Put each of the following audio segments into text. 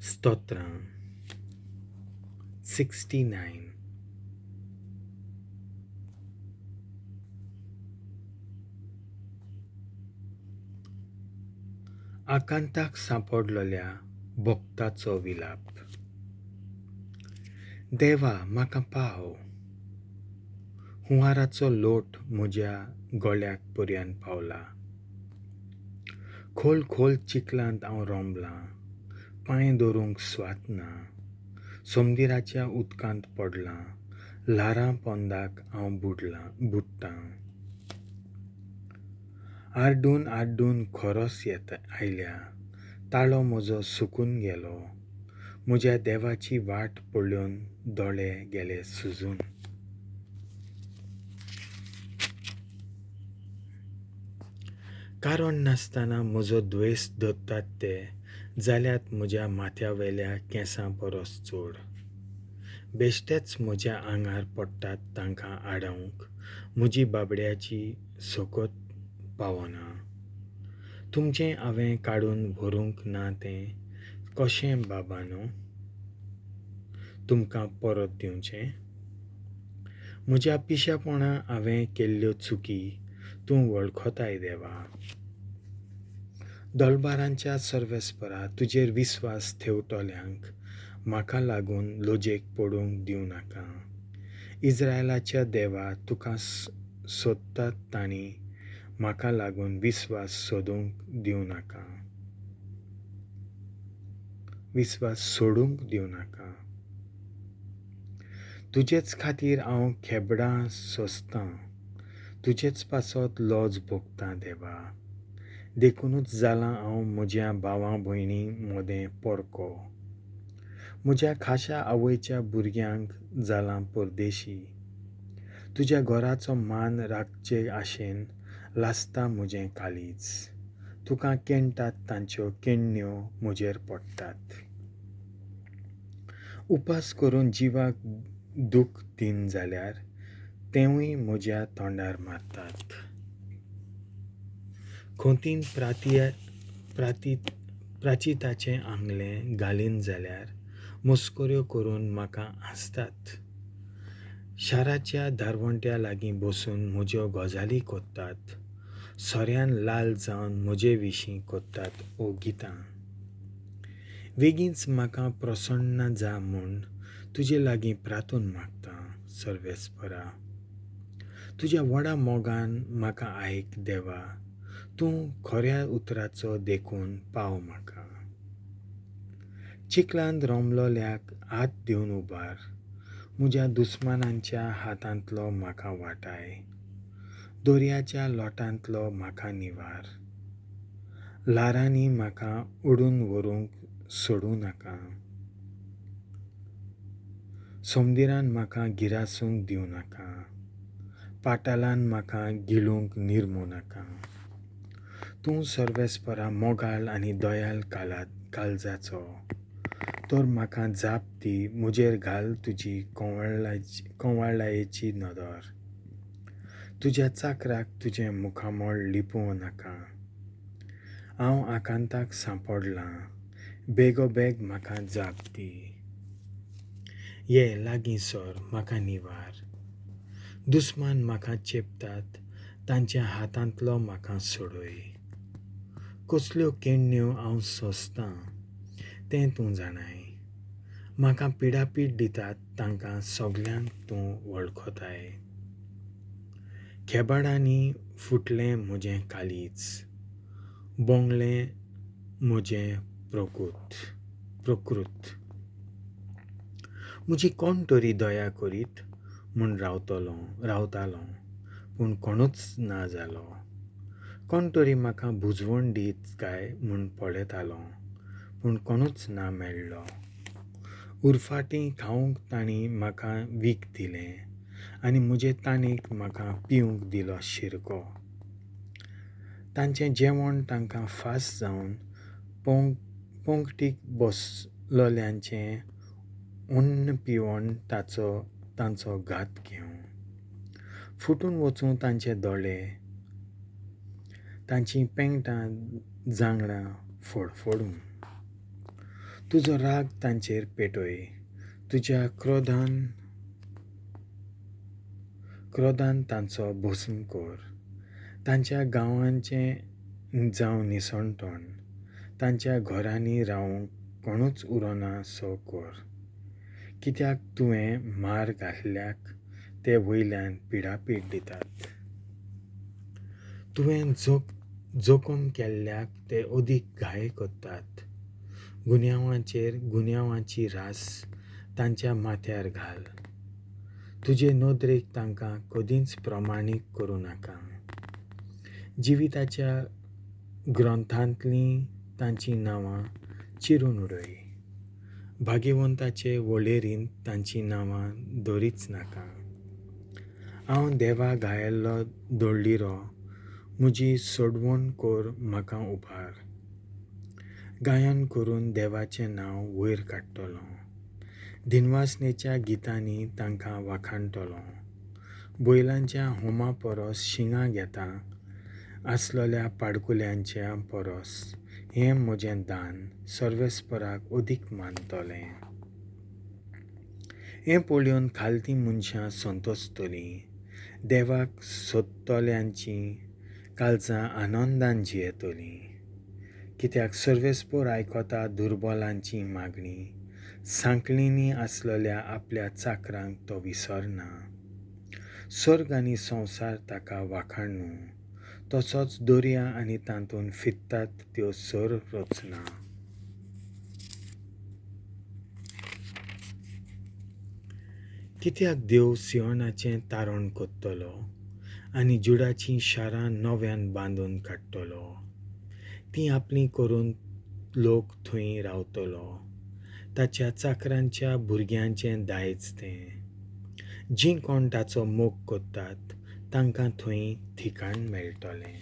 स्तोत्रां 69 आकांताक सांपडलेल्या भक्ताचो विलाप. देवा म्हाका पाव, हुंवाराचो लोट म्हज्या गळ्याक पर्यंत पावला. खोल खोल चिखलांत हांव रोंबलां, पांय दवरूंक स्वात ना. समंदिराच्या उदकांत पडलां, ल्हारां पोंदाक हांव बुडटां. आड्डून आड्डून खोरोस आयल्या, ताळो म्हजो सुकून गेलो. म्हज्या देवाची वाट पळोवन दोळे गेले सुजून. कारण नासतना म्हजो द्वेस धरतात ते, जाल्यात म्हज्या माथ्यावेल्या केंसां परस चड. बेश्टेच म्हज्या आंगार पडटात तांकां आडावंक, म्हजी बाबड्याची सोकत पावना. तुमचें हांवें काडून व्हरूंक ना तें कशें बाबानो तुमकां परत दिवचें. म्हज्या पिशेपणां हांवें केल्ल्यो चुकी तूं वळखताय देवा. दोलबारांच्या सर्वेस्परा तुजेर विस्वास ठेवतल्यांक म्हाका लागून लोजेक पडूंक दिवं नाका. इस्रायलाच्या देवा तुका सोदतात तांणी म्हाका लागून विस्वास सोडूंक दिवं नाका. तुजेच खातीर हांव खेबडां सोंसतां, तुजेच पासत लॉज भोगतां देवा. देखूनच जालां हांव म्हज्या भावां भयणीं मदें पोरको. म्हज्या खाशा आवयच्या भुरग्यांक जालां परदेशी. तुज्या घोराचो मान राखचे आशेन लासता म्हजें काळीज. तुका केणटात तांच्यो केण्ण्यो म्हजेर पडटात. उपास करून जिवाक दूख दिन जाल्यार तेवूय म्हज्या तोंडार मारतात. खोतीन प्राचिताचें आंगलें घालीन जाल्यार मस्कोऱ्यो करून म्हाका हांसतात. शाराच्या धारवंट्या लागीं बसून म्हज्यो गजाली कोत्तात. सोऱ्यान लाल जावन म्हजे विशीं कोत्तात गितां. बेगीनच म्हाका प्रसन्न जा म्हूण तुजे लागीं प्रार्थून मागतां. सर्वेस्परा, तुज्या व्हडा मोगान म्हाका आयक देवा. तूं खऱ्या उतराचो देखून पाव म्हाका. चिखलांत रोंबलोल्याक हात दिवन उबार. म्हज्या दुस्मानांच्या हातांतलो म्हाका वाटाय. दर्याच्या लोटांतलो म्हाका निवार. ल्हारांनी म्हाका ओडून व्हरूंक सोडूं नाका. समंदिरान म्हाका गिरासूंक दिवं नाका. पातालान म्हाका गिळूंक निर्मू नाका. तूं सर्वेस्परा मोगाल आनी दोiall कallzacho. तर म्हाका जाप दी, म्हजेर घाल तुजी konnvallaiechi नodor. तुज्या चाकराक तुजें mukhamoll लिपोव नाका. हांव आकांताक सांपडलां, बेगोबेग म्हाका जाप दी. ये लागीं सोर म्हाका निवार. दुस्मान म्हाका चेपतात, तांच्या हातांतलो म्हाका सोडय. कसल्यो केण्ण्यो हांव सोंसतां तें तूं जाणाय. म्हाका पिडापीड दितात तांकां सगल्यांक तूं वळखताय. खेबाडांनी फुटलें म्हजें काळीज, बोंगलें म्हजें प्रकृत. म्हजी कोण तरी दया करीत म्हूण रावतालो, पूण कोणूच ना जालो. कोण तरी म्हाका बुजवण दीत काय म्हूण पळयतालो, पूण कोणूच ना मेळ्ळो. उरफाटीं खावंक तांणी म्हाका वीख दिलें, आनी म्हजे तांणीक म्हाका पिवंक दिलो शिरको. तांचें जेवण तांकां फास जावन पंगटीक बसलोल्यांचें अन्न पिवण तांचो घात घेवं. फुटून वचूं तांचे दोळे, तांचीं पेंगटां जांगडां फोडफोडूं. तुजो राग तांचेर पेटय, तुज्या क्रोधान तांचो भस्म कर, तांच्या गांवांचें जावं निसणटोण, तांच्या घरांनी रावंक कोणूच उरोना सो कर. कित्याक तुवें मार घातल्याक ते वयल्यान पिडापीड दितात. तुवें जोखम केल्ल्याक ते अदीक घाय कोत्तात. गुन्यांवाची रास तांच्या माथ्यार घाल. तुजे नोदरेक तांकां कदींच प्रमाणीक करूं नाका. जिविताच्या ग्रंथांतलीं तांचीं नांवां चिरून उडय. भाग्यवंताचे वळेरींत तांचीं नांवां दवरीच नाका. हांव देवा घायल्लो दोळ्ळिरो, म्हजी सोडवण कोर म्हाका उबार. गायन करून देवाचें नांव वयर काडटलों. दिनवासनेच्या गितांनी तांकां वाखाणटलों. बैलांच्या होमा परस शिंगां घेता आसलोल्या पाडकुल्यांच्या परस हें म्हजें दान सर्वेस्पराक अदीक मानतलें. हें पळोवन खालतीं मनशां संतोसतलीं. देवाक सोदतल्यांचीं काळजां आनंदान जियेतलीं. कित्याक सर्वेस्पोर आयकोता दुर्बलांची मागणी. सांकळींनी आसलोल्या आपल्या चाकरांक तो विसरना. सर्ग आनी संवसार ताका वाखाणू. तसोच दर्या आनी तातूंत फिरतात त्यो सर रचना. कित्याक देव सियोनाचें तारण कोत्तलो आनी जुडाचीं शारां नव्यान बांदून काडटलो. तीं आपलीं करून लोक थंय रावतलो. ताच्या चाकरांच्या भुरग्यांचें दायज तें. जीं कोण ताचो मोग कोत्तात तांकां थंय ठिकाण मेळटलें.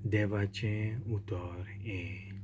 देवाचें उतर हें.